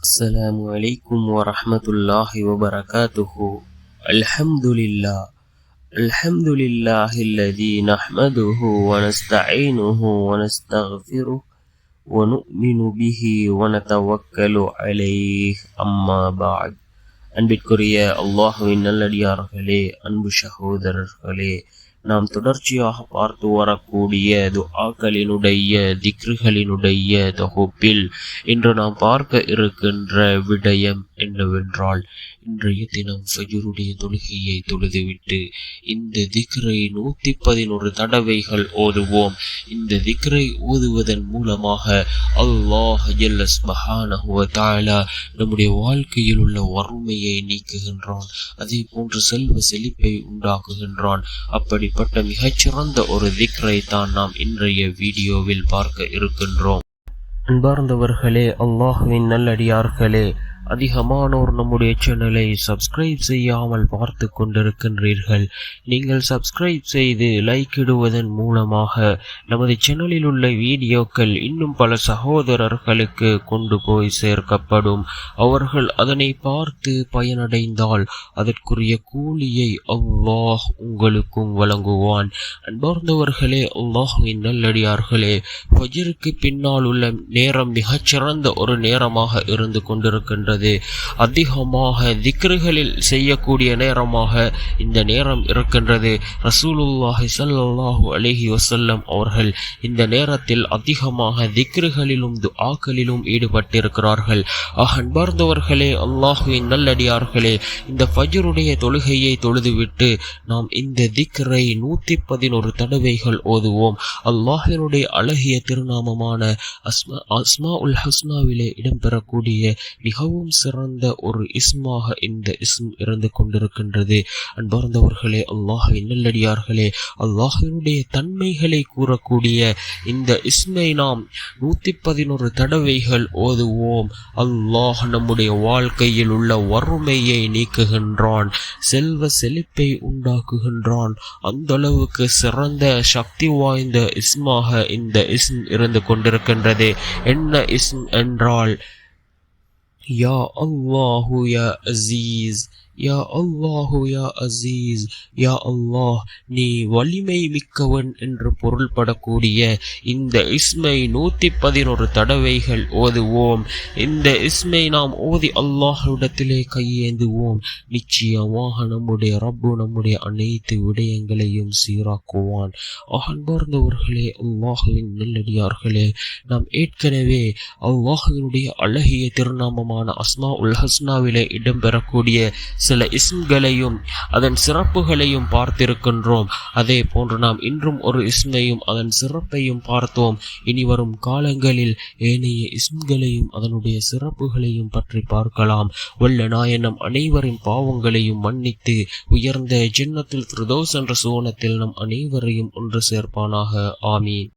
السلام عليكم ورحمة الله وبركاته. الحمد لله الذي نحمده ونستعينه ونستغفره ونؤمن به ونتوكل عليه. أما بعد. அன்பிற்குரிய அல்லாஹுவின் நல்லடியார்களே, அன்பு சகோதரர்களே, நாம் தொடர்ச்சியாக பார்த்து வரக்கூடிய துஆக்களினுடைய திக்ருகளினுடைய தொகுப்பில் இன்று நாம் பார்க்க இருக்கின்ற விடயம் என்னவென்றால், இன்றைய தினம் ஃபஜ்ருடைய தொழுகையை தொழுதுவிட்டு இந்த திக்ரை 111 தடவைகள் ஓதுவோம். இந்த திக்ரை ஓதுவதன் மூலமாக அல்லாஹ் ஜல்ல சுப்ஹானஹு வ தஆலா நம்முடைய வாழ்க்கையில் உள்ள வறுமையை நீக்குகின்றான், அதே போன்று செல்வ செழிப்பை உண்டாக்குகின்றான். அப்படிப்பட்ட மிகச்சிறந்த ஒரு திக்ரை தான் நாம் இன்றைய வீடியோவில் பார்க்க இருக்கின்றோம். அன்பார்ந்தவர்களே, அல்லாஹ்வின் நல்லடியார்களே, அதிகமானோர் நம்முடைய சேனலை சப்ஸ்கிரைப் செய்யாமல் பார்த்து கொண்டிருக்கின்றீர்கள். நீங்கள் சப்ஸ்கிரைப் செய்து லைக் இடுவதன் மூலமாக நமது சேனலில் உள்ள வீடியோக்கள் இன்னும் பல சகோதரர்களுக்கு கொண்டு போய் சேர்க்கப்படும். அவர்கள் அதனை பார்த்து பயனடைந்தால் அதற்குரிய கூலியை அல்லாஹ் உங்களுக்கும் வழங்குவான். அன்பார்ந்தவர்களே, அல்லாஹ்வின் நல்லடியார்களே, ஃபஜ்ருக்கு பின்னால் உள்ள நேரம் மிகச்சிறந்த ஒரு நேரமாக இருந்து கொண்டிருக்கின்றது. அதிகமாக திக்ருகளில் செய்யக்கூடிய நேரமாக இந்த நேரம் இருக்கின்றது. ரசூலுல்லாஹி ஸல்லல்லாஹு அலைஹி வஸல்லம் அவர்கள் இந்த நேரத்தில் அதிகமாக திக்ருகளிலும் துஆக்களிலும் ஈடுபட்டிருக்கிறார்கள். அன்பார்ந்தவர்களே, அல்லாஹ்வின் நல்லடியார்களே, இந்த ஃபஜ்ருடைய தொழுகையை தொழுதுவிட்டு நாம் இந்த திக்ரை 111 தடவைகள் ஓதுவோம். அல்லாஹ்வினுடைய அழகிய திருநாமமான அஸ்மாஉல் ஹுஸ்னாவிலே இடம்பெறக்கூடிய மிகவும் சிறந்த ஒரு இஸ்மாக இந்த இஸ்ம் இருந்து கொண்டிருக்கின்றது. அன்பார்ந்தவர்களே, அல்லாஹ்வின் நல்லடியார்களே, அல்லாஹ்வினுடைய தன்மைகளை கூறக்கூடிய இந்த இஸ்மை நாம் 111 தடவைகள் ஓதுவோம். அல்லாஹ் நம்முடைய வாழ்க்கையில் உள்ள வறுமையை நீக்குகின்றான், செல்வ செழிப்பை உண்டாக்குகின்றான். அந்த அளவுக்கு சிறந்த சக்தி வாய்ந்த இஸ்மாக இந்த இஸ்ம் இருந்து கொண்டிருக்கின்றது. என்ன இஸ்ம் என்றால், யா அல்லாஹு யா அசீஸ், யா அல்லாஹு யா அசீஸ், யா அல்லாஹ் நீ வலிமை மிக்கவன் என்று பொருள்படக்கூடிய இந்த இஸ்மை 111 தடவைகள் ஓதுவோம். இந்த இஸ்மை நாம் ஓதி அல்லாஹ்விடத்திலே கையேந்துவோம். நிச்சயமாக நம்முடைய ரப்பு நம்முடைய அனைத்து விடயங்களையும் சீராக்குவான். அன்பார்ந்தவர்களே, அல்லாஹ்வின் நல்லடியார்களே, நாம் ஏற்கனவே அல்லாஹ்வினுடைய அழகிய திருநாமமான அஸ்மாஉல் ஹுஸ்னாவிலே இடம்பெறக்கூடிய சில இஸ்ம்களையும் அதன் சிறப்புகளையும் பார்த்திருக்கின்றோம். அதே போன்று நாம் இன்றும் ஒரு இஸ்மையும் அதன் சிறப்பையும் பார்த்தோம். இனி வரும் காலங்களில் ஏனைய இஸ்ம்களையும் அதனுடைய சிறப்புகளையும் பற்றி பார்க்கலாம். வல்ல நாயனம் அனைவரின் பாவங்களையும் மன்னித்து உயர்ந்த ஜன்னத்துல் ஃபிர்தௌஸ் என்ற சுவனத்தில் நம் அனைவரையும் ஒன்று சேர்ப்பானாக. ஆமீன்.